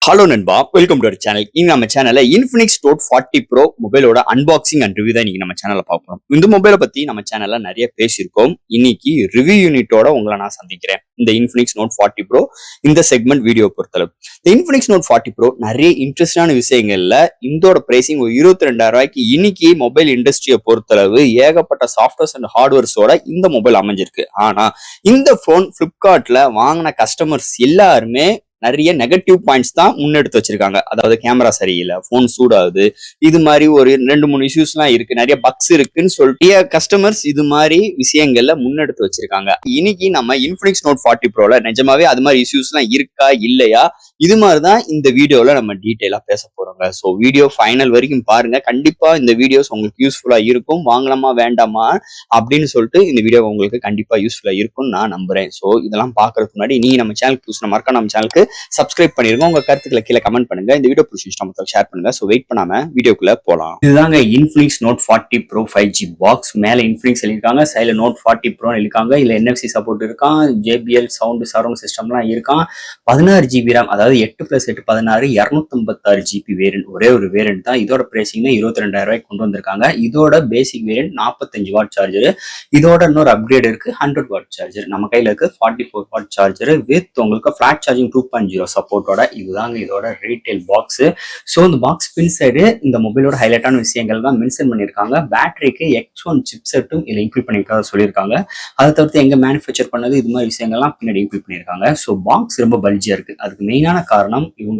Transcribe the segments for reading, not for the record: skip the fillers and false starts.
Hello நண்பா, welcome to our channel. இங்க நம்ம சேனல்ல இன்ஃபினிக்ஸ் நோட் 40 ப்ரோ மொபைலோட அன்பாக்சிங் அண்ட் ரிவ்யூ தான் இன்னைக்கு நம்ம சேனல்ல பார்ப்போம். இந்த மொபைலை பத்தி நம்ம சேனல்ல நிறைய பேசியிருக்கோம். இன்னைக்கு ரிவ்யூ யூனிட்டோட உங்களை நான் சந்திக்கிறேன். இந்த இன்ஃபினிக்ஸ் நோட் 40 ப்ரோ இந்த செக்மெண்ட் வீடியோ பொறுத்தளவு இந்த இன்ஃபினிக்ஸ் நோட் 40 ப்ரோ நிறைய இன்ட்ரெஸ்டான விஷயங்கள்ல இதோட பிரைசிங் ஒரு 22,000 ரூபாய்க்கு இன்னைக்கு மொபைல் இண்டஸ்ட்ரியை பொறுத்தளவு ஏகப்பட்ட சாஃப்ட்வேர்ஸ் அண்ட் ஹார்ட்வேர்ஸோட இந்த மொபைல் அமைஞ்சிருக்கு. ஆனா இந்த போன் பிளிப்கார்ட்ல வாங்கின கஸ்டமர்ஸ் எல்லாருமே நிறைய நெகட்டிவ் பாயிண்ட்ஸ் தான் முன்னெடுத்து வச்சிருக்காங்க. அதாவது கேமரா சரியில்லை, போன் சூடாகுது, இது மாதிரி ஒரு 2-3 இஷ்யூஸ் எல்லாம் இருக்கு, நிறைய பக்ஸ் இருக்குன்னு சொல்லிட்டு கஸ்டமர்ஸ் இது மாதிரி விஷயங்கள்ல முன்னெடுத்து வச்சிருக்காங்க. இன்னைக்கு நம்ம இன்ஃபினிக்ஸ் நோட் 40 ப்ரோல நிஜமாவே அது மாதிரி இஷ்யூஸ் எல்லாம் இருக்கா இல்லையா, இது மாதிரிதான் இந்த வீடியோல நம்ம டீட்டெயிலா பேச போறோங்க. ஸோ வீடியோ ஃபைனல் வரைக்கும் பாருங்க. கண்டிப்பா இந்த வீடியோஸ் உங்களுக்கு யூஸ்ஃபுல்லா இருக்கும். வாங்கலாமா வேண்டாமா அப்படின்னு சொல்லிட்டு இந்த வீடியோ உங்களுக்கு கண்டிப்பா யூஸ்ஃபுல்லா இருக்கும்னு நான் நம்புறேன். ஸோ இதெல்லாம் பாக்குறதுக்கு முன்னாடி நீங்க நம்ம சேனல் புதுசு மறக்காம நம்ம சேனலுக்கு சப்ஸ்கிரைப் பண்ணிருங்க. உங்க கருத்துக்களை கீழே கமெண்ட் பண்ணுங்க. இந்த வீடியோ பிடிச்சிருந்தா மொத்தம் ஷேர் பண்ணுங்க. சோ வெயிட் பண்ணாம வீடியோக்குள்ள போலாம். இதுதாங்க Infinix note 40 pro 5G box. மேல இன்ஃபினிக்ஸ் எழுதிருக்காங்க, சைடுல நோட் 40 ப்ரோ எழுதிருக்காங்க. இதுல NFC சப்போர்ட் இருக்கான், JBL சவுண்ட் சரவுண்ட் சிஸ்டம்லாம் இருக்கான். 16GB RAM, அதாவது 8+8 16 256GB வேரியன்ட். ஒரே ஒரு வேரியன்ட் தான். இதோட பிரைசிங் 22,000 ரூபாய்க்கு கொண்டு வந்திருக்காங்க. இதோட பேசிக் வேரியன்ட் 45 வாட் சார்ஜர். இதோட இன்னொரு அப்கிரேட் இருக்கு, 100 வாட் சார்ஜர். நம்ம கையில இருக்கு 44 வாட் சார்ஜர் வித் உங்களுக்கு ஃபிளாட் சார்ஜிங் 2.0 சப்போர்ட்டோட. இதுதாங்க இதோட ரீட்டைல் பாக்ஸ். ஸோ இந்த பாக்ஸ் பின் சைடு இந்த மொபைலோட ஹைலைட்டான விஷயங்கள் தான் மென்ஷன் பண்ணியிருக்காங்க. பேட்டரிக்கு X1 சிப்செட்டும் இதில் இன்க்ளூட் பண்ணியிருக்காங்க சொல்லியிருக்காங்க. அதை தவிர்த்து எங்க மேனுஃபேக்சர் பண்ணது, இது மாதிரி விஷயங்கள்லாம் பின்னாடி இன்க்ளூட் பண்ணியிருக்காங்க. ஸோ பாக்ஸ் ரொம்ப பல்ஜியா இருக்கு. அதுக்கு மெயினான காரணம் இவங்க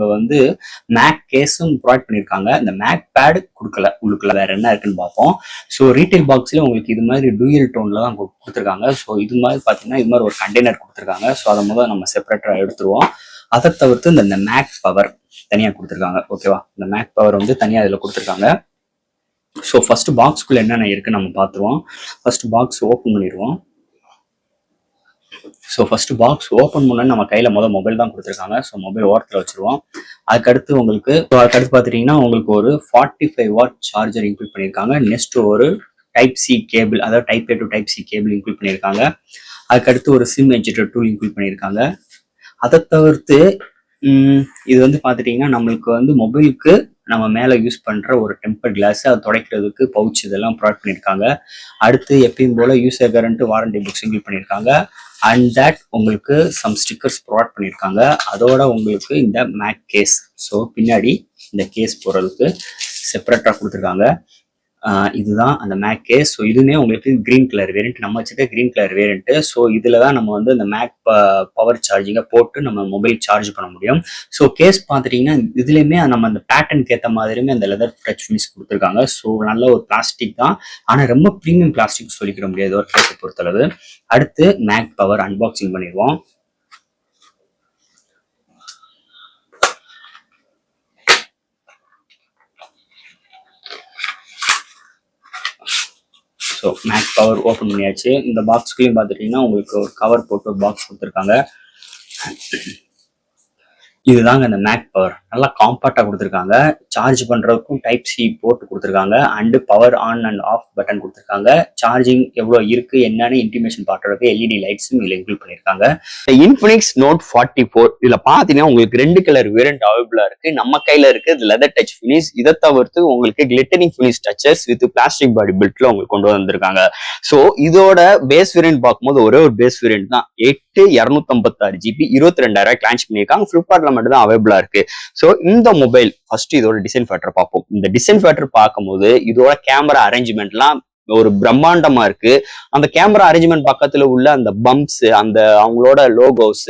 மேக் கேஸும் ப்ரொவைட் பண்ணியிருக்காங்க. இந்த மேக் பேட் கொடுக்கல. உள்ளுக்குள்ள வேற என்ன இருக்குன்னு பார்ப்போம். ஸோ ரீட்டைல் பாக்ஸ்ல உங்களுக்கு இது மாதிரி டூயல் டோன்ல தான் கொடுத்துருக்காங்க. ஸோ இது மாதிரி பார்த்தீங்கன்னா இது மாதிரி ஒரு கண்டெய்னர் கொடுத்துருக்காங்க. ஸோ அதை முதல்ல நம்ம செப்பரேட்டா எடுத்துருவோம். அதை தவிர்த்து இந்த மேக் பவர் தனியாக கொடுத்துருக்காங்க. ஓகேவா, இந்த மேக் பவர் தனியாக இதில் கொடுத்துருக்காங்க. ஸோ ஃபர்ஸ்ட் பாக்ஸ்க்குள்ள என்னென்ன இருக்குன்னு நம்ம பார்த்துருவோம். ஃபர்ஸ்ட் பாக்ஸ் ஓப்பன் பண்ணிடுவோம். ஸோ ஃபர்ஸ்ட் பாக்ஸ் ஓப்பன் பண்ண நம்ம கையில் மொபைல் தான் கொடுத்துருக்காங்க. ஸோ மொபைல் ஓரத்தில் வச்சிருவோம். அதுக்கடுத்து பார்த்துட்டீங்கன்னா உங்களுக்கு ஒரு 45 வாட் சார்ஜர் இன்க்ளூட் பண்ணியிருக்காங்க. நெக்ஸ்ட் ஒரு டைப் சி கேபிள், அதாவது type A to type C cable include பண்ணியிருக்காங்க. அதுக்கடுத்து ஒரு சிம் எஜெக்டர் டூல் இன்க்ளூட் பண்ணியிருக்காங்க. அதை தவிர்த்து இது பார்த்துட்டீங்கன்னா நம்மளுக்கு மொபைலுக்கு நம்ம மேலே யூஸ் பண்ணுற ஒரு டெம்பர் கிளாஸ், அதை துடைக்கிறதுக்கு பவுச், இதெல்லாம் ப்ரொவைட் பண்ணியிருக்காங்க. அடுத்து எப்பயும் போல user current warranty books include பண்ணியிருக்காங்க. அண்ட் தட் உங்களுக்கு சம் ஸ்டிக்கர்ஸ் ப்ரொவைட் பண்ணியிருக்காங்க. அதோட உங்களுக்கு இந்த மேக் கேஸ், ஸோ பின்னாடி இந்த கேஸ் போடுறதுக்கு செப்பரேட்டாக கொடுத்துருக்காங்க. இதுதான் அந்த மேக் கேஸ். ஸோ இதுவுமே உங்களுக்கு கிரீன் கலர் வேரியன்ட், நம்ம வச்சுக்க கிரீன் கலர் வேரியன்ட். ஸோ இதில் தான் நம்ம இந்த மேக் பவர் சார்ஜிங்கை போட்டு நம்ம மொபைல் சார்ஜ் பண்ண முடியும். ஸோ கேஸ் பார்த்துட்டிங்கன்னா இதுலேயுமே நம்ம அந்த பேட்டர்னுக்கு ஏற்ற மாதிரியுமே அந்த லெதர் டச் ஃபினிஷ் கொடுத்துருக்காங்க. ஸோ நல்ல ஒரு பிளாஸ்டிக் தான், ஆனால் ரொம்ப ப்ரீமியம் பிளாஸ்டிக் சொல்லிக்கிற முடியாது ஒரு கேஸை பொறுத்தளவு. அடுத்து மேக் பவர் அன்பாக்சிங் பண்ணிடுவோம். ஸோ மேக் பவர் ஓப்பன் பண்ணியாச்சு. இந்த பாக்ஸ்க்குள்ளேயும் பார்த்துட்டிங்கன்னா உங்களுக்கு ஒரு கவர் போட்டு ஒரு பாக்ஸ் கொடுத்துருக்காங்க. இதுதாங்க இந்த மேக் பவர். நல்லா காம்பாக்டா கொடுத்துருக்காங்க. சார்ஜ் பண்றதுக்கும் டைப் சி போர்ட் கொடுத்துருக்காங்க. And power on and off button கொடுத்துருக்காங்க. சார்ஜிங் எவ்வளோ இருக்கு என்னன்னு இன்டிமேஷன் பாட்டுறதுக்கு LED லைட்ஸும் இதில் இன்க்ளூட் பண்ணியிருக்காங்க. இன்ஃபினிக்ஸ் நோட் 44 இதுல பாத்தீங்கன்னா உங்களுக்கு 2 கலர் வேரியன்ட் அவைலபிளா இருக்கு. நம்ம கையில இருக்கு லெதர் டச் ஃபினிஷ். இதை தவிர்த்து உங்களுக்கு glittering finish touches with plastic body பில்ட்ல உங்களுக்கு கொண்டு வந்திருக்காங்க. ஸோ இதோட பேஸ் வேரியன்ட் பார்க்கும்போது ஒரே ஒரு பேஸ் வேரியன்ட் தான். 8 256GB 22,000 லான்ச் பண்ணியிருக்காங்க. பிளிப்கார்ட்ல மட்டும் தான் அவைலபிளா இருக்கு. ஸோ இந்த மொபைல் ஃபர்ஸ்ட் இதோட டிசைன் ஃபேக்டர் பார்ப்போம். இந்த டிசைன் ஃபேக்டர் பார்க்கும்போது இதோட கேமரா அரேஞ்ச்மெண்ட்லாம் ஒரு பிரம்மாண்டமா இருக்கு. அந்த கேமரா அரேஞ்ச்மெண்ட் பக்கத்துல உள்ள அந்த பம்ப்ஸ், அந்த அவங்களோட லோகோஸ்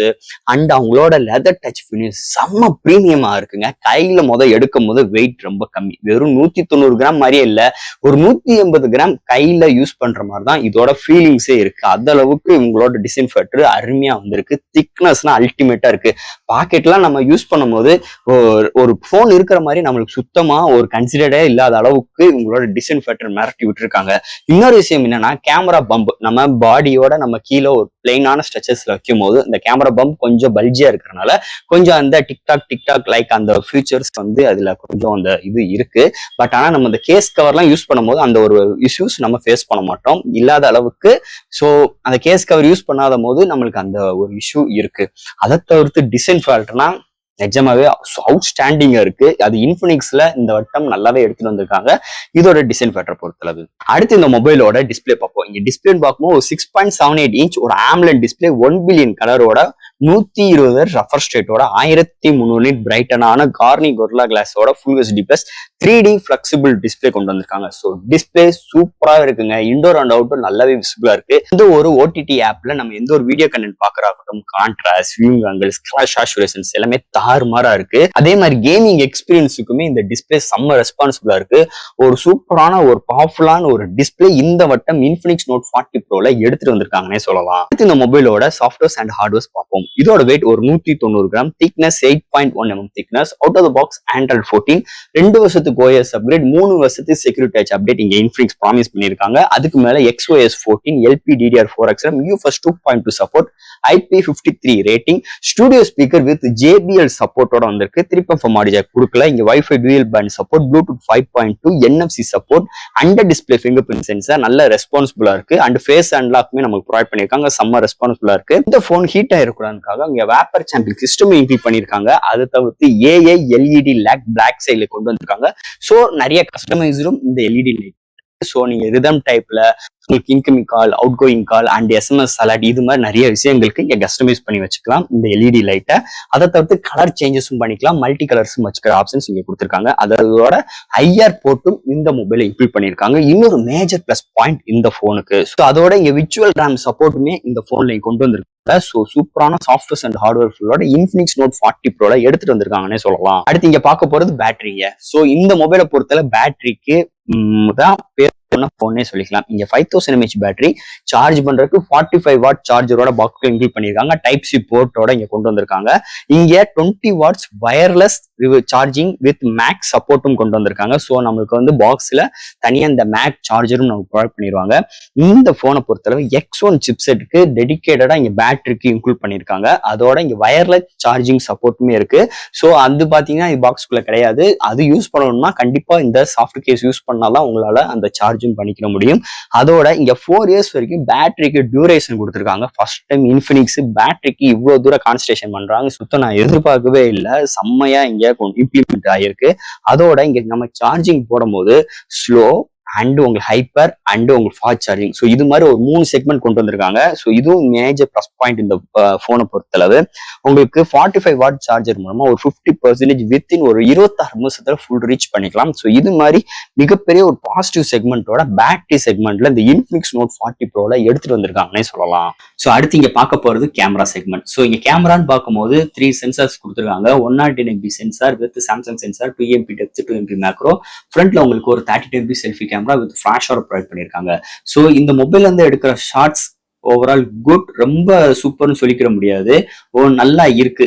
அண்ட் அவங்களோட லெதர் டச் ஃபினிஷ் செம்ம பிரீமியமா இருக்குங்க. கையில எடுக்கும் போது வெயிட் ரொம்ப கம்மி, வெறும் 190 கிராம் மாதிரியே இல்ல, ஒரு 180 கிராம் கையில யூஸ் பண்ற மாதிரி தான் இதோட ஃபீலிங்ஸே இருக்கு. அந்த அளவுக்கு இவங்களோட டிசைன் ஃபேக்டர் அருமையா வந்திருக்கு. திக்னஸ்லாம் அல்டிமேட்டா இருக்கு. பாக்கெட்லாம் நம்ம யூஸ் பண்ணும்போது ஒரு போன் இருக்கிற மாதிரி நம்மளுக்கு சுத்தமா ஒரு கன்சிடரே இல்லாத அளவுக்கு இவங்களோட டிசைன் ஃபேக்டர் மிரட்டி விட்டுருக்காங்க. இன்னொரு விஷயம் என்னன்னா கேமரா பம்ப். நம்ம பாடியோட நம்ம கீழே ஒரு பிளைனான ஸ்ட்ரெச்சஸ்ல வைக்கும் போது இந்த கேமரா பம்ப் கொஞ்சம் பல்ஜியா இருக்கிறதுனால கொஞ்சம் அந்த டிக்டாக் லைக் அந்த ஃபியூச்சர்ஸ் அதுல கொஞ்சம் அந்த இது இருக்கு. பட் ஆனா நம்ம இந்த கேஸ் கவர்லாம் யூஸ் பண்ணும்போது அந்த ஒரு இஷ்யூஸ் நம்ம ஃபேஸ் பண்ண மாட்டோம் இல்லாத அளவுக்கு. ஸோ அந்த கேஸ் கவர் யூஸ் பண்ணாத போது நம்மளுக்கு அந்த ஒரு இஷ்யூ இருக்கு. அதை தவிர்த்து டிசைன் ஃபால்ட்னா நிஜமாவே அவுட்ஸ்டாண்டிங்கா இருக்கு. அது இன்ஃபினிக்ஸ்ல இந்த வட்டம் நல்லாவே எடுத்துட்டு வந்திருக்காங்க. இதோட டிசைன் ஃபேக்டர் பொறுத்தளவு. அடுத்து இந்த மொபைலோட டிஸ்பிளே பார்ப்போம். இங்க டிஸ்பிளேன்னு பார்க்கும்போது ஒரு 6.78 இன்ச் ஒரு AMOLED டிஸ்பிளே 1 பில்லியன் கலரோட 120 ரெஃப்ரெஷ் ரேட்டோட 1300 நிட் பிரைட்டனான கார்னி கொரில்லா கிளாஸோட full HD plus 3D flexible display கொண்டு வந்திருக்காங்க. ஸோ டிஸ்பிளே சூப்பரா இருக்குங்க. இன்டோர் அண்ட் அவுட்டோர் நல்லாவே விசிபிளா இருக்கு. இந்த ஒரு OTT ஆப்ல நம்ம எந்த ஒரு வீடியோ கண்டென்ட் பாக்குறாகட்டும், கான்ட்ராஸ்ட், வியூவிங் ஆங்கிள்ஸ், கிளாஷ் சாச்சுரேஷன்ஸ் எல்லாமே தாறுமாறா இருக்கு. அதே மாதிரி கேமிங் எக்ஸ்பீரியன்ஸுக்குமே இந்த டிஸ்பிளே செம்ம ரெஸ்பான்சிபிளா இருக்கு. ஒரு சூப்பரான ஒரு பவர்ஃபுல்லான ஒரு டிஸ்பிளே இந்த வட்டம் இன்ஃபினிக்ஸ் நோட் 40 ப்ரோல எடுத்துட்டு வந்திருக்காங்கன்னே சொல்லலாம். அடுத்து இந்த மொபைலோட சாஃப்ட்வேர்ஸ் அண்ட் ஹார்ட்வேர்ஸ் பார்ப்போம். இதோட வெயிட் ஒரு 190 gram, thickness 8.1 mm thickness, out of the box Android 14, 2 வருஷத்துக்கு OS அப்கிரேட், 3 வருஷத்துக்கு செக்யூரிட்டி டச் அப்டேட் இங்க இன்ஃபினிக்ஸ் ப்ராமிஸ் பண்ணிருக்காங்க. அதுக்கு மேல XOS 14, LPDDR4 XRAM, UFS 2.2 support, IP53 rating, studio speaker with JBL சப்போர்ட்டோட வந்திருக்கு. 3.5 ஆடியோ ஜாக் கொடுக்கல. இங்க wifi dual band support, Bluetooth 5.2, NFC support, under display fingerprint sensor நல்ல ரெஸ்பான்சிபிளா இருக்கு. அண்ட் ஃபேஸ் அன்லாக்குமே நமக்கு ப்ரொவைட் பண்ணிருக்காங்க. செம்ம ரெஸ்பான்சிபிளா இருக்கு. இந்த போன் ஹீட் ஆயிருக்கூடாதுக்காக இங்க வேப்பர் சாம்பிங் சிஸ்டம் இன்க்ளூட் பண்ணிருக்காங்க. அதை தவிர்த்து AI LED லேக் பிளாக் சைட்ல கொண்டு வந்திருக்காங்க. சோ நிறைய கஸ்டமைஸரும் இந்த LED லைட். சோ நீங்க ரிதம் டைப்ல உங்களுக்கு incoming call, out going call and SMS alert இது மாதிரி நிறைய விஷயங்களுக்கு இங்க கஸ்டமைஸ் பண்ணி வச்சுக்கலாம் இந்த LED லைட்டை. அதை தவிர்த்து கலர் சேஞ்சஸும் பண்ணிக்கலாம், மல்டி கலர்ஸும் வச்சுக்கிற ஆப்ஷன்ஸ் இங்க கொடுத்துருக்காங்க. அதோட IR போர்ட்டும் இந்த மொபைல இன்க்ளூட் பண்ணிருக்காங்க. இன்னொரு மேஜர் பிளஸ் பாயிண்ட் இந்த போனுக்கு. ஸோ அதோட இங்க விர்ச்சுவல் RAM சப்போர்ட்டுமே இந்த போன்ல கொண்டு வந்திருக்காங்க. ஸோ சூப்பரான சாஃப்ட்வேர்ஸ் அண்ட் ஹார்ட்வேர் ஃபுல்லோட இன்ஃபினிக்ஸ் நோட் 40 ப்ரோல எடுத்துட்டு வந்திருக்காங்கன்னே சொல்லலாம். அடுத்து இங்க பார்க்க போறது பேட்டரிங்க. ஸோ இந்த மொபைலை பொறுத்தல பேட்டரிக்கு தான் பேர் போனே சொல்லிக்கலாம். இங்க 5000 mAh பேட்டரி சார்ஜ் பண்றதுக்கு 45 வாட் சார்ஜரோட பாக்ஸ் இன்க்ளூட் பண்ணிருக்காங்க. டைப் சி போர்ட்டோட இங்க கொண்டு வந்திருக்காங்க. இங்க 20 watts wireless charging with mag சப்போர்ட்டும் கொண்டு வந்திருக்காங்க. ஸோ நம்மளுக்கு வந்து பாக்ஸ்ல தனியா இந்த மேக் சார்ஜரும் நமக்கு ப்ரொவைட் பண்ணிடுவாங்க. இந்த போனை பொறுத்தளவு X1 சிப்செட்டுக்கு டெடிகேட்டடா இங்க பேட்டரிக்கு இன்க்ளூட் பண்ணிருக்காங்க. அதோட இங்க வயர்லெஸ் சார்ஜிங் சப்போர்ட்டுமே இருக்கு. ஸோ அது பாத்தீங்கன்னா இது பாக்ஸ்குள்ள கிடையாது. அது யூஸ் பண்ணணும்னா கண்டிப்பா இந்த சாஃப்ட் கேஸ் யூஸ் பண்ணாதான் உங்களால அந்த சார்ஜும் பண்ணிக்க முடியும். அதோட இங்க 4 இயர்ஸ் வரைக்கும் பேட்டரிக்கு டியூரேஷன் கொடுத்திருக்காங்க. ஃபர்ஸ்ட் டைம் இன்ஃபினிக்ஸ் பேட்டரிக்கு இவ்வளவு தூரம் கான்சன்ட்ரேஷன் பண்றாங்க. சுத்தம் நான் எதிர்பார்க்கவே இல்லை. செம்மையா இங்க இம்ப்ளிமெண்ட் ஆயிருக்கு. அதோட இங்க நம்ம சார்ஜிங் போடும் போது ஸ்லோ அண்ட் உங்களுக்கு ஹைப்பர் அண்ட் உங்களுக்கு ஃபாஸ்ட் சார்ஜிங், ஸோ இது மாதிரி ஒரு 3 செக்மெண்ட் கொண்டு வந்திருக்காங்க. ஸோ இதுவும் மேஜர் ப்ளஸ் பாயிண்ட் இந்த போனை பொறுத்தளவு. உங்களுக்கு 45 வாட் சார்ஜர் மூலமா ஒரு 50% வித்தின் ஒரு 26 நிமிஷத்துல ஃபுல் ரீச் பண்ணிக்கலாம். ஸோ இது மாதிரி மிகப்பெரிய ஒரு பாசிட்டிவ் செக்மெண்டோட பேட்டரி செக்மெண்ட்ல இந்த இன்ஃபினிக்ஸ் நோட் 40 ப்ரோல எடுத்துட்டு வந்திருக்காங்கன்னே சொல்லலாம். ஸோ அடுத்து இங்க பார்க்க போறது கேமரா செக்மெண்ட். ஸோ இங்க கேமரான்னு பார்க்கும்போது 3 சென்சார்ஸ் கொடுத்துருக்காங்க. 109 MP sensor with Samsung sensor, 2 MP depth, 2 MP macro. ஃப்ரண்ட்ல உங்களுக்கு ஒரு 32 MP செல்ஃபி கேமரா வித் ஃபிளாஷோட ப்ரொவைட் பண்ணிருக்காங்க. சோ இந்த மொபைல்ல இருந்து எடுக்கிற ஷார்ட்ஸ் ஓவரால் குட், ரொம்ப சூப்பர்னு சொல்லிக்கிற முடியாது. நல்லா இருக்கு,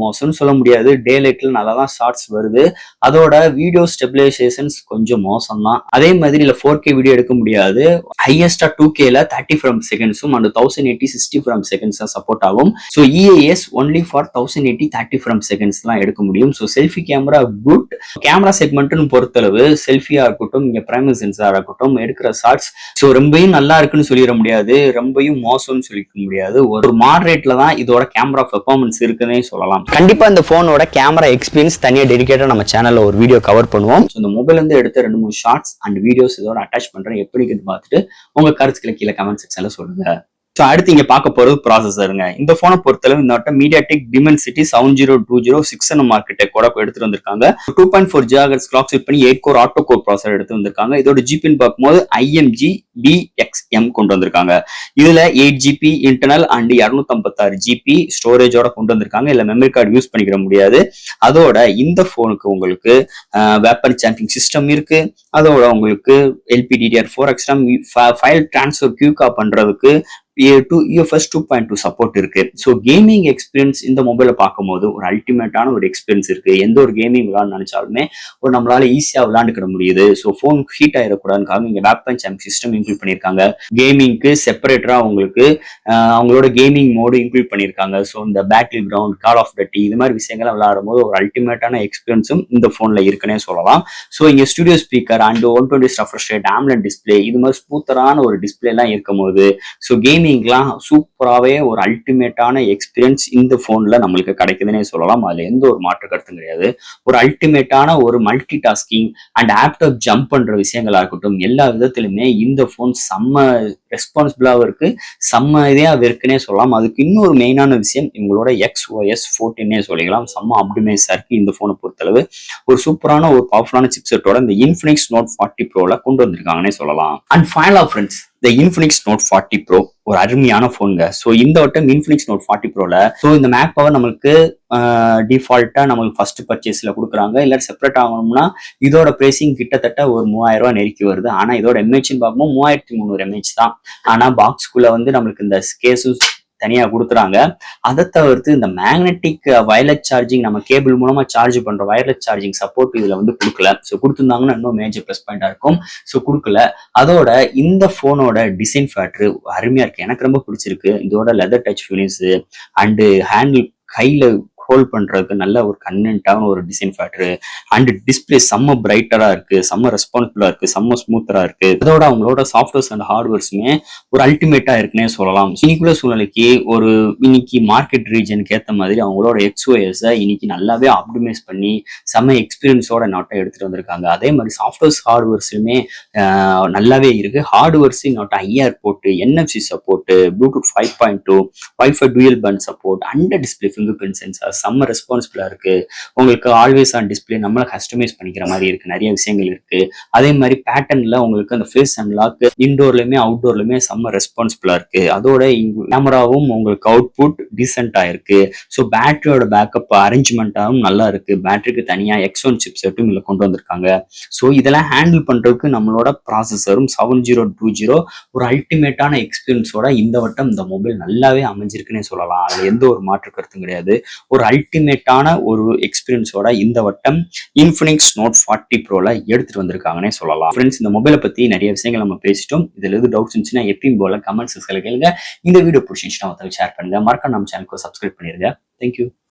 மோசம்னு சொல்ல முடியாது. டே லைட்ல நல்லா தான் ஷார்ட்ஸ் வருது. அதோட வீடியோ ஸ்டெபிலைசேஷன்ஸ் கொஞ்சம் மோசம் தான். அதே மாதிரி இல்ல 4K வீடியோ எடுக்க முடியாது. ஹையஸ்டா 2Kல 30 ஃப்ரேம் செகண்ட்ஸும் அண்ட் 1080 60 ஃப்ரேம் செகண்ட்ஸ் தான் சப்போர்ட் ஆகும். So EAS only for 1080 30 frame seconds தான் எடுக்க முடியும். So selfie camera good. Camera செக்மெண்ட்னு பொறுத்தளவு செல்ஃபியா இருக்கட்டும், இங்க பிரைமரி சென்சாரா இருக்கட்டும், எடுக்கிற ஷார்ட்ஸ் ஸோ ரொம்பவும் நல்லா இருக்குன்னு சொல்லிட முடியாது, ரொம்பவும் மோசம்னு சொல்லிக்க முடியாது. ஒரு மாடரேட்ல தான் இதோட கேமரா பெர்ஃபார்மன்ஸ் இருக்குன்னே சொல்லலாம். கண்டிப்பா இந்த போனோட கேமரா எக்ஸ்பீரியன்ஸ் தனியா டெடிகேட்டா நம்ம சேனல்ல ஒரு வீடியோ கவர் பண்ணுவோம். இந்த மொபைல் இருந்து எடுத்த 2-3 ஷார்ட்ஸ் அண்ட் வீடியோஸ் இதோட அட்டாச் பண்றேன். எப்படி பார்த்துட்டு உங்க கருத்துக்களை கீழே கமெண்ட் செக்ஷன்ல சொல்லுங்க. ஸோ அடுத்து இங்க பார்க்க போறது ப்ராசஸருங்க. இந்த போனை பொறுத்தளவு இந்த வட்டம் MediaTek Dimensity 7020 6nm ஆர்கிடெக்டோட எடுத்துட்டு வந்திருக்காங்க. 2.4 GHz கிளாக் செட் பண்ணி 8 கோர் ஆட்டோ கோர் ப்ராசஸர் எடுத்து வந்திருக்காங்க. இதோட ஜிபின்னு பார்க்கும்போது IMG BXM கொண்டு வந்திருக்காங்க. இதுல 8GB இன்டர்னல் அண்ட் 256GB ஸ்டோரேஜோட கொண்டு வந்திருக்காங்க. இல்ல மெமரி கார்டு யூஸ் பண்ணிக்கிற முடியாது. அதோட இந்த போனுக்கு உங்களுக்கு வேப்பர் சாம்பிங் சிஸ்டம் இருக்கு. அதோட உங்களுக்கு LPDDR4 XRAM, ஃபைல் டிரான்ஸ்ஃபர் குயிக்கா பண்றதுக்கு UFS 2.2 சப்போர்ட் இருக்கு. ஸோ கேமிங் எக்ஸ்பீரியன்ஸ் இந்த மொபைலை பார்க்கும்போது ஒரு அல்டிமேட்டான ஒரு எக்ஸ்பீரியன்ஸ் இருக்கு. எந்த ஒரு கேமிங் விளையாட நினைச்சாலுமே ஒரு நம்மளால ஈஸியா விளையாண்டுக்கிட முடியுது. ஸோ போன் ஹீட் ஆயிடக்கூடாதுக்காக இங்க வேப்பன் சாம்பிங் சிஸ்டம் இன்க்ளூட் பண்ணிருக்காங்க. கேமிங்க்கு செப்பரேட்டரா உங்களுக்கு அவங்களோட கேமிங் மோடு இன்க்ளூட் பண்ணிருக்காங்க. ஸோ இந்த பேட்டில் கிரவுண்ட், கால் ஆஃப் டட்டி இது மாதிரி விஷயங்களை விளையாடும் போது ஒரு அல்டிமேட்டான எக்ஸ்பீரியன்ஸும் இந்த போன்ல இருக்குன்னே சொல்லலாம். ஸோ இங்க studio speaker and 120 refresh rate, AMOLED display இது மாதிரி ஸ்மூத்தரான ஒரு டிஸ்பிளே எல்லாம் இருக்கும் போது ஸோ கேமிங் கேமிங்லாம் சூப்பராகவே ஒரு அல்டிமேட்டான எக்ஸ்பீரியன்ஸ் இந்த ஃபோனில் நம்மளுக்கு கிடைக்குதுன்னே சொல்லலாம். அதில் எந்த ஒரு மாற்று கருத்தும் கிடையாது. ஒரு அல்டிமேட்டான ஒரு மல்டி டாஸ்கிங் அண்ட் ஆப்டாப் ஜம்ப் பண்ணுற விஷயங்களா இருக்கட்டும், எல்லா விதத்திலுமே இந்த ஃபோன் செம்ம ரெஸ்பான்சிபிளாகவும் இருக்கு, செம்ம இதாக இருக்குன்னே சொல்லலாம். அதுக்கு இன்னொரு மெயினான விஷயம் இவங்களோட XOS 14 சொல்லிக்கலாம். செம்ம ஆப்டிமைஸாக இருக்கு இந்த ஃபோனை பொறுத்தளவு. ஒரு சூப்பரான ஒரு பவர்ஃபுல்லான சிப்செட்டோட இந்த இன்ஃபினிக்ஸ் நோட் 40 ப்ரோல கொண்டு வந்திருக்காங்கன்னே சொல்லலாம். அண்ட் ஃபைனலா ஃப்ரெண்ட்ஸ், இந்த இன்ஃபினிக்ஸ் நோட் 40 ப்ரோ ஒரு அருமையான போனுங்க. ஸோ இந்த வட்டம் இன்ஃபினிக்ஸ் நோட் 40 ப்ரோல ஸோ இந்த மேக் பவர் நம்மளுக்கு டிஃபால்ட்டா நம்மளுக்கு ஃபர்ஸ்ட் பர்ச்சேஸ்ல கொடுக்குறாங்க. இல்லை செப்பரேட் ஆகணும்னா இதோட பிரைசிங் கிட்டத்தட்ட ஒரு 3000 ரூபாய் நெருக்கி வருது. ஆனா இதோட எம்ஏஹெச்னு பார்க்கும்போது 3300 mAh தான். ஆனா பாக்ஸ்குள்ள வந்து நம்மளுக்கு இந்த கேஸும் தனியா கொடுக்குறாங்க. அதை தவிர்த்து இந்த மேக்னெட்டிக் வயர்லெஸ் சார்ஜிங், நம்ம கேபிள் மூலமா சார்ஜ் பண்ற வயர்லெஸ் சார்ஜிங் சப்போர்ட் இதுல வந்து கொடுக்கல. ஸோ கொடுத்துருந்தாங்கன்னா இன்னும் மேஜர் ப்ளஸ் பாயிண்டா இருக்கும். ஸோ கொடுக்கல. அதோட இந்த போனோட டிசைன் ஃபேக்டர் அருமையா இருக்கு, எனக்கு ரொம்ப பிடிச்சிருக்கு. இதோட leather touch feelings and handle கையில ஹோல்ட் பண்றதுக்கு நல்ல ஒரு கன்வென்ட்டான ஒரு டிசைன் ஃபேக்டர் அண்ட் டிஸ்பிளே செம்ம பிரைட்டரா இருக்கு, செம்ம ரெஸ்பான்சிபிளா இருக்கு, செம்ம ஸ்மூத்தரா இருக்கு. அதோட அவங்களோட சாஃப்ட்வேர்ஸ் அண்ட் ஹார்ட்வேர்ஸுமே ஒரு அல்டிமேட்டா இருக்குன்னே சொல்லலாம். இன்னைக்குள்ள சூழ்நிலைக்கு ஒரு இன்னைக்கு மார்க்கெட் ரீஜனுக்கு ஏற்ற மாதிரி அவங்களோட XOS இன்னைக்கு நல்லாவே ஆப்டிமைஸ் பண்ணி செம்ம எக்ஸ்பீரியன்ஸோட நாட்டை எடுத்துட்டு வந்திருக்காங்க. அதே மாதிரி சாஃப்ட்வேர்ஸ் ஹார்ட்வேர்ஸுமே நல்லாவே இருக்கு. ஹார்ட்வேர்ஸ் நாட் IR போட்டு, NFC support, Bluetooth 5.2, wifi dual band support, under display fingerprint sensor செம்ம ரெஸ்பான்சிபிளா இருக்கு. உங்களுக்கு ஆல்வேஸ் ஆன் டிஸ்பிளே நம்மள கஸ்டமைஸ் பண்ணிக்கிற மாதிரி இருக்கு, நிறைய விஷயங்கள் இருக்கு. அதே மாதிரி பேட்டர்ன்ல உங்களுக்கு அந்த ஃபேஸ் அன்லாக் இன்டோர்லயுமே அவுட்டோர்லயுமே செம்ம ரெஸ்பான்சிபிளா இருக்கு. அதோட கேமராவும் உங்களுக்கு அவுட்புட் டீசென்டா இருக்கு. ஸோ பேட்டரியோட பேக்கப் அரேஞ்ச்மெண்டாவும் நல்லா இருக்கு. பேட்டரிக்கு தனியா X1 சிப் செட்டும் இதுல கொண்டு வந்திருக்காங்க. ஸோ இதெல்லாம் ஹேண்டில் பண்றதுக்கு நம்மளோட ப்ராசஸரும் 7020 ஒரு அல்டிமேட்டான எக்ஸ்பீரியன்ஸோட இந்த வட்டம் இந்த மொபைல் நல்லாவே அமைஞ்சிருக்குன்னே சொல்லலாம். அதுல எந்த ஒரு மாற்று கருத்தும் கிடையாது. ஒரு அல்டிமேட்டான ஒரு எக்ஸ்பீரியன்ஸோட இந்த வட்டம் இன்ஃபினிக்ஸ் நோட் 40 ப்ரோல எடுத்துட்டு வந்திருக்காங்கன்னே சொல்லலாம். ஃப்ரெண்ட்ஸ், இந்த மொபைலை பத்தி நிறைய விஷயங்கள் நம்ம பேசிட்டோம். இதுல எது டவுட்ஸ் இருந்துச்சுன்னா எப்பயும் போல கமெண்ட் செக்ஷன்ல கேளுங்க. இந்த வீடியோ பிடிச்சிருந்துச்சுன்னா ஷேர் பண்ணுங்க. மறக்காம நம்ம சேனலுக்கு சப்ஸ்கிரைப் பண்ணிருங்க. தேங்க்யூ.